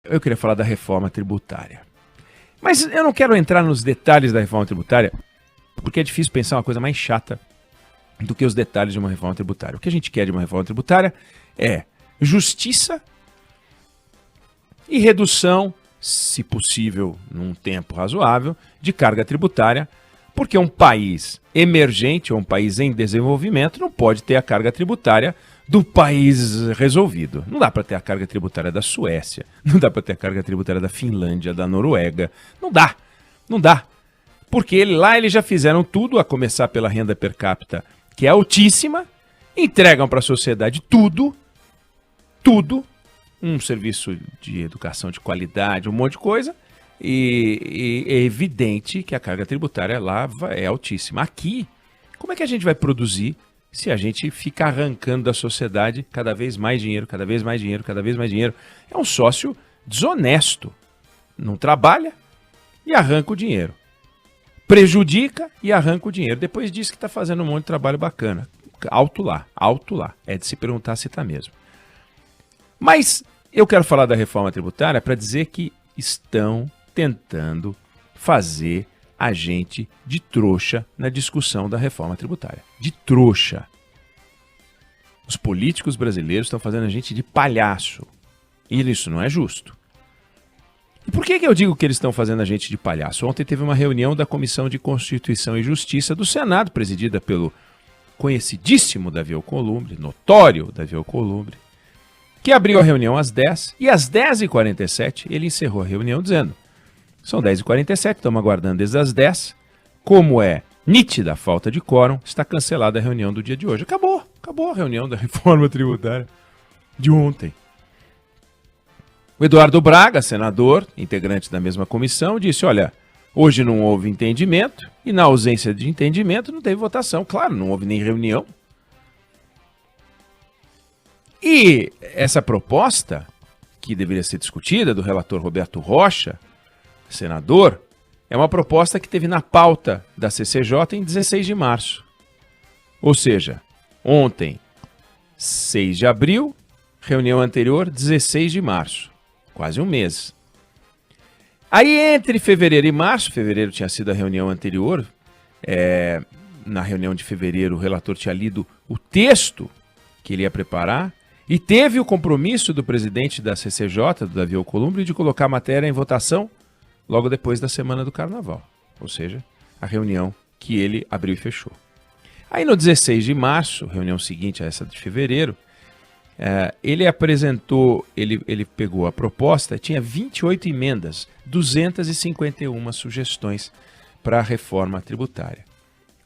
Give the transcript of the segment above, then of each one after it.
Eu queria falar da reforma tributária. Mas eu não quero entrar nos detalhes da reforma tributária, porque é difícil pensar uma coisa mais chata do que os detalhes de uma reforma tributária. O que a gente quer de uma reforma tributária é justiça e redução, se possível, num tempo razoável, de carga tributária, porque um país emergente ou um país em desenvolvimento não pode ter a carga tributária do país resolvido. Não dá para ter a carga tributária da Suécia, não dá para ter a carga tributária da Finlândia, da Noruega. Não dá, não dá. Porque lá eles já fizeram tudo, a começar pela renda per capita, que é altíssima, entregam para a sociedade tudo, um serviço de educação de qualidade, um monte de coisa, e é evidente que a carga tributária lá é altíssima. Aqui, como é que a gente vai produzir se a gente fica arrancando da sociedade cada vez mais dinheiro, cada vez mais dinheiro, cada vez mais dinheiro? É um sócio desonesto. Não trabalha e arranca o dinheiro. Prejudica e arranca o dinheiro. Depois diz que está fazendo um monte de trabalho bacana. Alto lá. É de se perguntar se está mesmo. Mas eu quero falar da reforma tributária para dizer que estão tentando fazer a gente de trouxa na discussão da reforma tributária. De trouxa. Os políticos brasileiros estão fazendo a gente de palhaço. E isso não é justo. E por que eu digo que eles estão fazendo a gente de palhaço? Ontem teve uma reunião da Comissão de Constituição e Justiça do Senado, presidida pelo conhecidíssimo Davi Alcolumbre, notório Davi Alcolumbre, que abriu a reunião às 10 e às 10h47 ele encerrou a reunião dizendo: são 10h47, estamos aguardando desde as 10, como é nítida a falta de quórum, está cancelada a reunião do dia de hoje. Acabou a reunião da reforma tributária de ontem. O Eduardo Braga, senador, integrante da mesma comissão, disse: olha, hoje não houve entendimento e na ausência de entendimento não teve votação. Claro, não houve nem reunião. E essa proposta, que deveria ser discutida, do relator Roberto Rocha, senador, é uma proposta que teve na pauta da CCJ em 16 de março. Ou seja, ontem, 6 de abril, reunião anterior, 16 de março. Quase um mês. Aí, entre fevereiro e março, fevereiro tinha sido a reunião anterior, na reunião de fevereiro o relator tinha lido o texto que ele ia preparar e teve o compromisso do presidente da CCJ, do Davi Alcolumbre, de colocar a matéria em votação logo depois da semana do Carnaval. Ou seja, a reunião que ele abriu e fechou. Aí no 16 de março, reunião seguinte a essa de fevereiro, ele apresentou, ele pegou a proposta, tinha 28 emendas, 251 sugestões para a reforma tributária.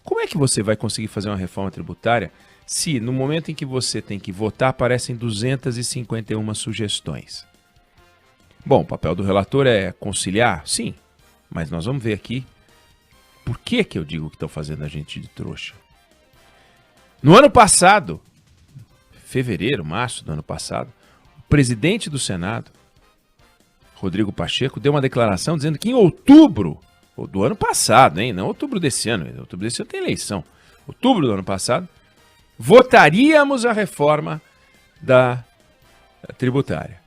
Como é que você vai conseguir fazer uma reforma tributária se no momento em que você tem que votar aparecem 251 sugestões? Bom, o papel do relator é conciliar? Sim, mas nós vamos ver aqui por que eu digo que estão fazendo a gente de trouxa. No ano passado, fevereiro, março do ano passado, o presidente do Senado, Rodrigo Pacheco, deu uma declaração dizendo que em outubro do ano passado, não outubro desse ano, outubro desse ano tem eleição, outubro do ano passado, votaríamos a reforma da tributária.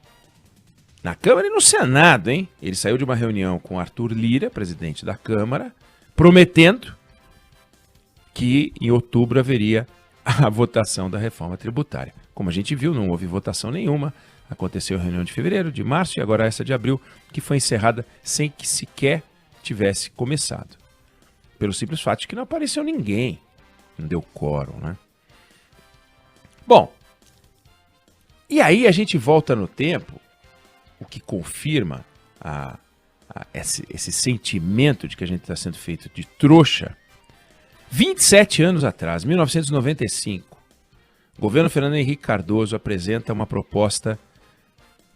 Na Câmara e no Senado, hein? Ele saiu de uma reunião com Arthur Lira, presidente da Câmara, prometendo que em outubro haveria a votação da reforma tributária. Como a gente viu, não houve votação nenhuma. Aconteceu a reunião de fevereiro, de março e agora essa de abril, que foi encerrada sem que sequer tivesse começado. Pelo simples fato de que não apareceu ninguém. Não deu quórum, né? Bom, e aí a gente volta no tempo, o que confirma esse sentimento de que a gente está sendo feito de trouxa. 27 anos atrás, 1995, o governo Fernando Henrique Cardoso apresenta uma proposta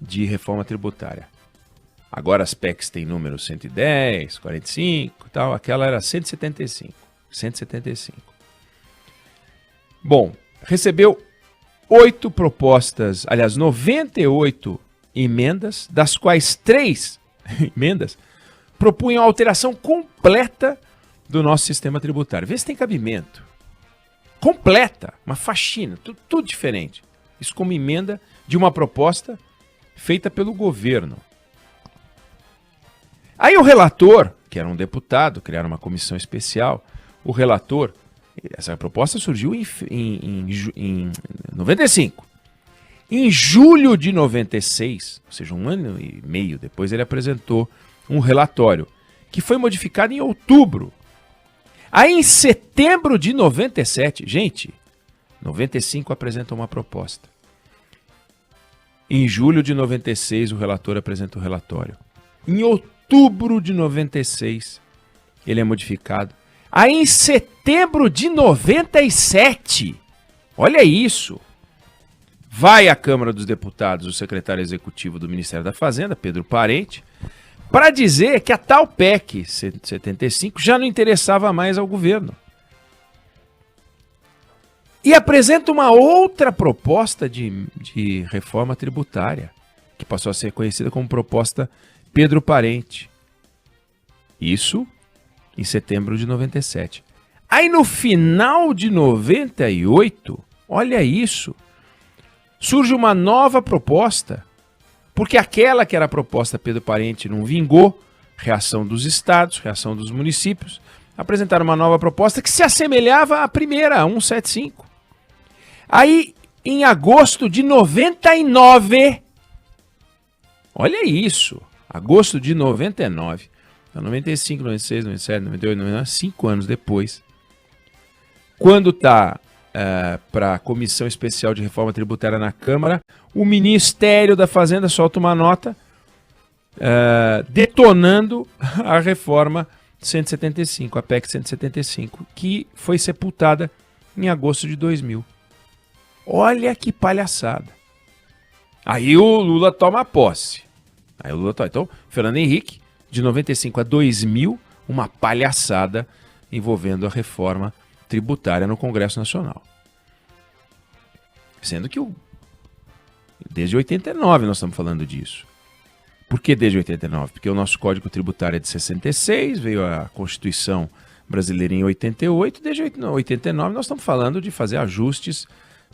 de reforma tributária. Agora as PECs têm número 110, 45 e tal, aquela era 175. Bom, recebeu 8 propostas, aliás, 98 emendas, das quais 3 emendas propunham a alteração completa do nosso sistema tributário. Vê se tem cabimento. Completa, uma faxina, tudo diferente. Isso como emenda de uma proposta feita pelo governo. Aí o relator, que era um deputado, criaram uma comissão especial, o relator, essa proposta surgiu em 95. Em julho de 96, ou seja, 1 ano e meio depois, ele apresentou um relatório que foi modificado em outubro. Aí em setembro de 97, gente, 95 apresenta uma proposta. Em julho de 96, o relator apresenta o relatório. Em outubro de 96, ele é modificado. Aí em setembro de 97, olha isso, vai à Câmara dos Deputados o secretário executivo do Ministério da Fazenda, Pedro Parente, para dizer que a tal PEC 75 já não interessava mais ao governo. E apresenta uma outra proposta de reforma tributária, que passou a ser conhecida como proposta Pedro Parente. Isso em setembro de 97. Aí no final de 98, olha isso, surge uma nova proposta, porque aquela que era a proposta Pedro Parente não vingou, reação dos estados, reação dos municípios, apresentaram uma nova proposta que se assemelhava à primeira, a 175. Aí, em agosto de 99, olha isso, agosto de 99, então 95, 96, 97, 98, 99, 5 anos depois, quando está para a Comissão Especial de Reforma Tributária na Câmara, o Ministério da Fazenda solta uma nota detonando a reforma 175, a PEC 175, que foi sepultada em agosto de 2000. Olha que palhaçada. Aí o Lula toma posse. Então, Fernando Henrique, de 95 a 2000, uma palhaçada envolvendo a reforma tributária no Congresso Nacional. Sendo que desde 89 nós estamos falando disso. Por que desde 89? Porque o nosso Código Tributário é de 66, veio a Constituição Brasileira em 88, desde 89 nós estamos falando de fazer ajustes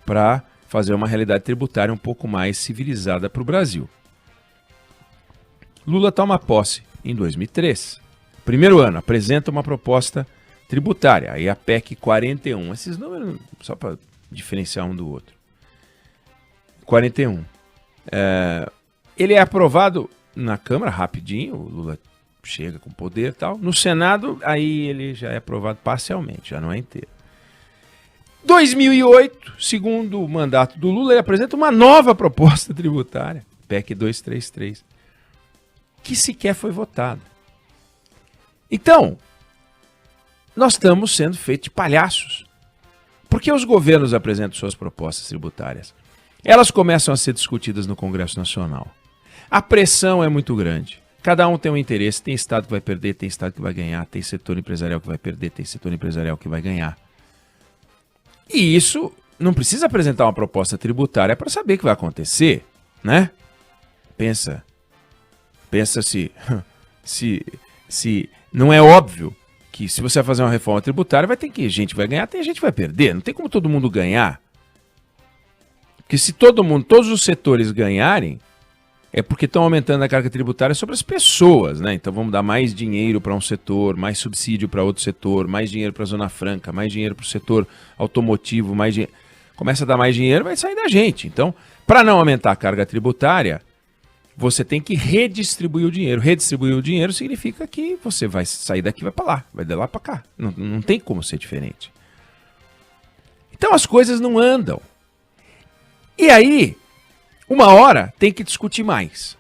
para fazer uma realidade tributária um pouco mais civilizada para o Brasil. Lula toma posse em 2003. Primeiro ano, apresenta uma proposta tributária, aí a PEC 41. Esses números, só para diferenciar um do outro. 41. Ele é aprovado na Câmara rapidinho, o Lula chega com poder e tal. No Senado, aí ele já é aprovado parcialmente, já não é inteiro. 2008, segundo o mandato do Lula, ele apresenta uma nova proposta tributária, PEC 233, que sequer foi votada. Então, nós estamos sendo feitos de palhaços. Porque os governos apresentam suas propostas tributárias. Elas começam a ser discutidas no Congresso Nacional. A pressão é muito grande. Cada um tem um interesse, tem estado que vai perder, tem estado que vai ganhar, tem setor empresarial que vai perder, tem setor empresarial que vai ganhar. E isso não precisa apresentar uma proposta tributária para saber o que vai acontecer, né? Pensa se não é óbvio que se você vai fazer uma reforma tributária, vai ter que gente vai ganhar, tem gente que vai perder. Não tem como todo mundo ganhar. Porque se todos os setores ganharem, é porque estão aumentando a carga tributária sobre as pessoas, né? Então vamos dar mais dinheiro para um setor, mais subsídio para outro setor, mais dinheiro para a Zona Franca, mais dinheiro para o setor automotivo, mais dinheiro. Começa a dar mais dinheiro, vai sair da gente. Então, para não aumentar a carga tributária, você tem que redistribuir o dinheiro. Redistribuir o dinheiro significa que você vai sair daqui e vai para lá, vai de lá para cá. Não tem como ser diferente. Então as coisas não andam. E aí, uma hora tem que discutir mais.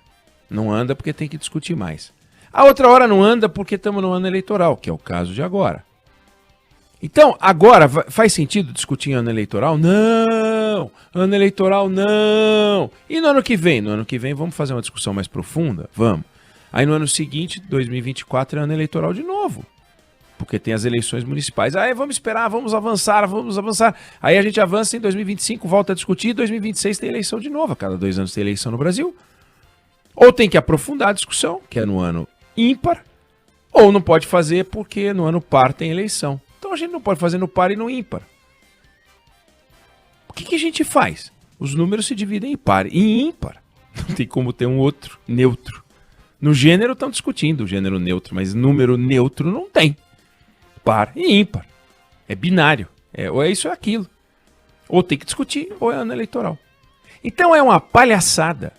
Não anda porque tem que discutir mais. A outra hora não anda porque estamos no ano eleitoral, que é o caso de agora. Então, agora, faz sentido discutir ano eleitoral? Não! Ano eleitoral não! E no ano que vem? No ano que vem vamos fazer uma discussão mais profunda? Vamos. Aí no ano seguinte, 2024, é ano eleitoral de novo. Porque tem as eleições municipais. Aí vamos esperar, vamos avançar. Aí a gente avança em 2025, volta a discutir, 2026 tem eleição de novo. A cada 2 anos tem eleição no Brasil. Ou tem que aprofundar a discussão, que é no ano ímpar, ou não pode fazer porque no ano par tem eleição. Então a gente não pode fazer no par e no ímpar. O que a gente faz? Os números se dividem em par e em ímpar. Não tem como ter um outro neutro. No gênero estão discutindo o gênero neutro, mas número neutro não tem. Par e ímpar. É binário. Ou é isso ou é aquilo. Ou tem que discutir, ou é ano eleitoral. Então é uma palhaçada.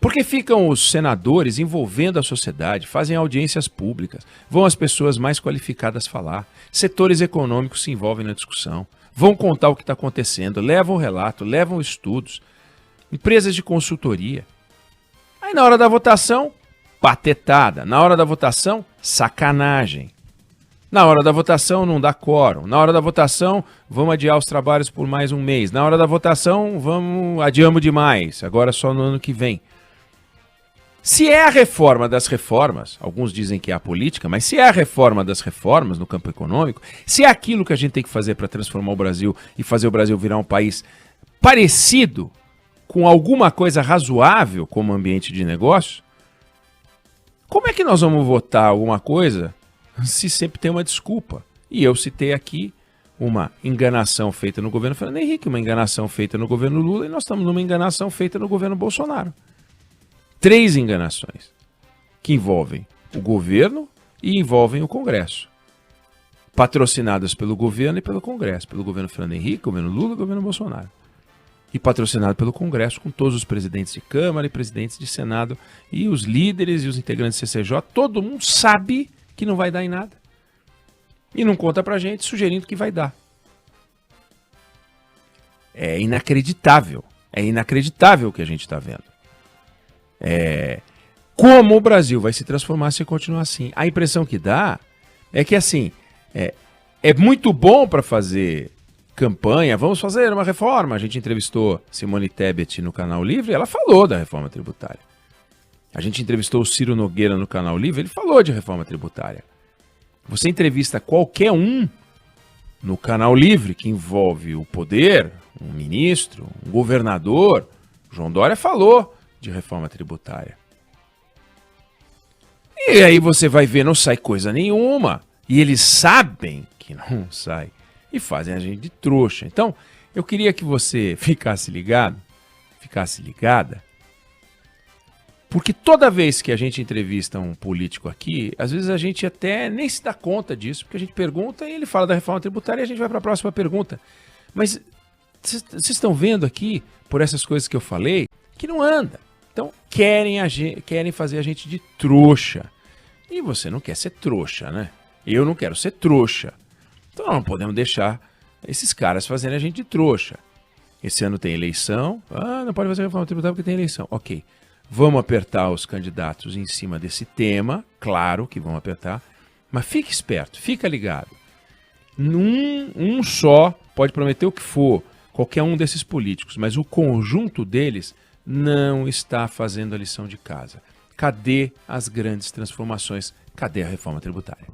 Porque ficam os senadores envolvendo a sociedade, fazem audiências públicas, vão as pessoas mais qualificadas falar, setores econômicos se envolvem na discussão, vão contar o que está acontecendo, levam relato, levam estudos, empresas de consultoria. Aí na hora da votação, patetada. Na hora da votação, sacanagem. Na hora da votação não dá quórum. Na hora da votação, vamos adiar os trabalhos por mais um mês. Na hora da votação, adiamos demais. Agora só no ano que vem. Se é a reforma das reformas, alguns dizem que é a política, mas se é a reforma das reformas no campo econômico, se é aquilo que a gente tem que fazer para transformar o Brasil e fazer o Brasil virar um país parecido com alguma coisa razoável como ambiente de negócio, como é que nós vamos votar alguma coisa se sempre tem uma desculpa? E eu citei aqui uma enganação feita no governo Fernando Henrique, uma enganação feita no governo Lula, e nós estamos numa enganação feita no governo Bolsonaro. 3 enganações que envolvem o governo e envolvem o Congresso. Patrocinadas pelo governo e pelo Congresso. Pelo governo Fernando Henrique, governo Lula e governo Bolsonaro. E patrocinado pelo Congresso, com todos os presidentes de Câmara e presidentes de Senado e os líderes e os integrantes do CCJ. Todo mundo sabe que não vai dar em nada. E não conta pra gente sugerindo que vai dar. É inacreditável. É inacreditável o que a gente está vendo. Como o Brasil vai se transformar se continuar assim? A impressão que dá é que assim, é muito bom para fazer campanha, vamos fazer uma reforma. A gente entrevistou Simone Tebet no Canal Livre, ela falou da reforma tributária. A gente entrevistou o Ciro Nogueira no Canal Livre, ele falou de reforma tributária. Você entrevista qualquer um no Canal Livre que envolve o poder, um ministro, um governador, João Dória falou de reforma tributária. E aí você vai ver, não sai coisa nenhuma. E eles sabem que não sai. E fazem a gente de trouxa. Então, eu queria que você ficasse ligado, ficasse ligada, porque toda vez que a gente entrevista um político aqui, às vezes a gente até nem se dá conta disso, porque a gente pergunta e ele fala da reforma tributária e a gente vai para a próxima pergunta. Mas vocês estão vendo aqui, por essas coisas que eu falei, que não anda. Então, querem fazer a gente de trouxa. E você não quer ser trouxa, né? Eu não quero ser trouxa. Então, nós não podemos deixar esses caras fazerem a gente de trouxa. Esse ano tem eleição. Não pode fazer reforma tributária porque tem eleição. Ok. Vamos apertar os candidatos em cima desse tema. Claro que vamos apertar. Mas fique esperto, fica ligado. Um só pode prometer o que for, qualquer um desses políticos, mas o conjunto deles não está fazendo a lição de casa. Cadê as grandes transformações? Cadê a reforma tributária?